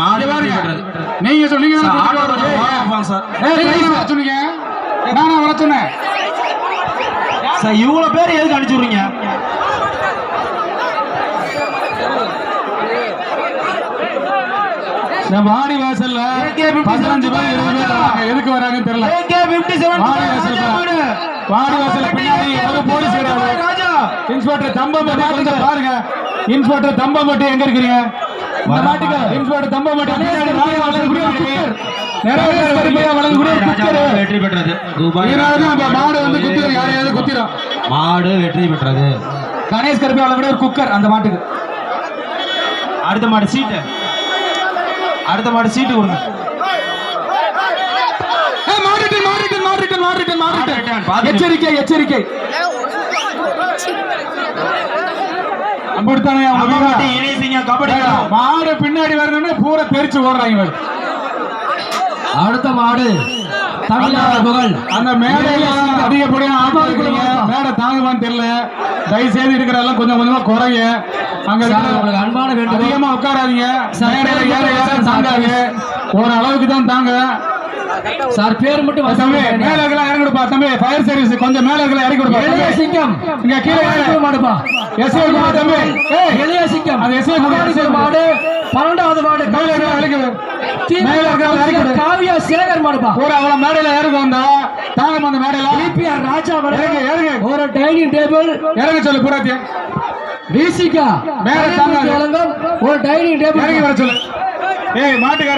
மாடு வெற்றி பெற்றது. நீங்க சொன்னீங்க சொன்னீங்க, நானா வர சொன்னேன் சார். இவ்வளவு பேர் எதுக்கு அனுப்பிச்சு விடுறீங்க? வாடி வாசல்ல 15 பேர் 20 பேர் வராங்க. எதுக்கு வராங்கன்னு தெரியல. வாடி வாசல்ல பின்னாடி போலீஸ் ராஜா இன்ஸ்பெக்டர் தம்பம்பட்டி கொஞ்சம் பாருங்க. இன்ஸ்பெக்டர் தம்பம்பட்டி எங்க இருக்கிறீங்க? இந்த மாட்டுக்கு இன்ஸ்பெக்டர் தம்பம்பட்டி வெற்றி பெற்றது. மாடு வந்து குத்திரும், யாரையாவது குத்திரும். மாடு வெற்றி பெற்றது. கணேஷ் கருப்பி விட ஒரு குக்கர் அந்த மாட்டுக்கு. அடுத்த மாடு சீட்டு, அடுத்த மாடு சீட்டு கொடுங்க. எச்சரிக்கை எச்சரிக்கை. மாடு பின்னாடி வரணும்னு பூரா தெரிச்சு ஓடுறாங்க. அடுத்த மாடு தமிழ்நாடு புகழ். அந்த மேடையில அதிகப்படியான ஆட்கள் மேடை தாங்குமான்னு தெரியல. தயவு செய்து இருக்கிறதெல்லாம் கொஞ்சம் கொஞ்சமா குறைய. அங்க அன்பான வேண்டும், அதிகமா உட்காராதீங்க. மேடையில ஏற தாங்காது, ஒரு அளவுக்கு தான் தாங்க. சார் பேர் மட்டும் மேல இருக்கலாம் இறங்கி கொடுப்பா தம்பி. ஃபயர் சர்வீஸ் கொஞ்சம் மேல இருக்கலாம் இறங்கி கொடுப்பா. சிங்கம் இங்க கீழே மாடுப்பா. எஸ்ஐ குமார் தம்பி, எளிய சிங்கம். அது எஸ்ஐ குமார் மாடு. 12வது மாடு மேல இருக்க காவியா சேகர் மாடுப்பா. ஒரு அவ்வளவு மேடையில இறங்க வந்தா தாங்க அந்த மேடையில பிபிஆர் ராஜா இறங்க. ஒரு டைனிங் டேபிள் இறங்க சொல்லு பூராத்தியா. விசிகா மேல தாங்க ஒரு டைனிங் டேபிள் இறங்கி வர சொல்லு. ஏய் மாட்டுக்கார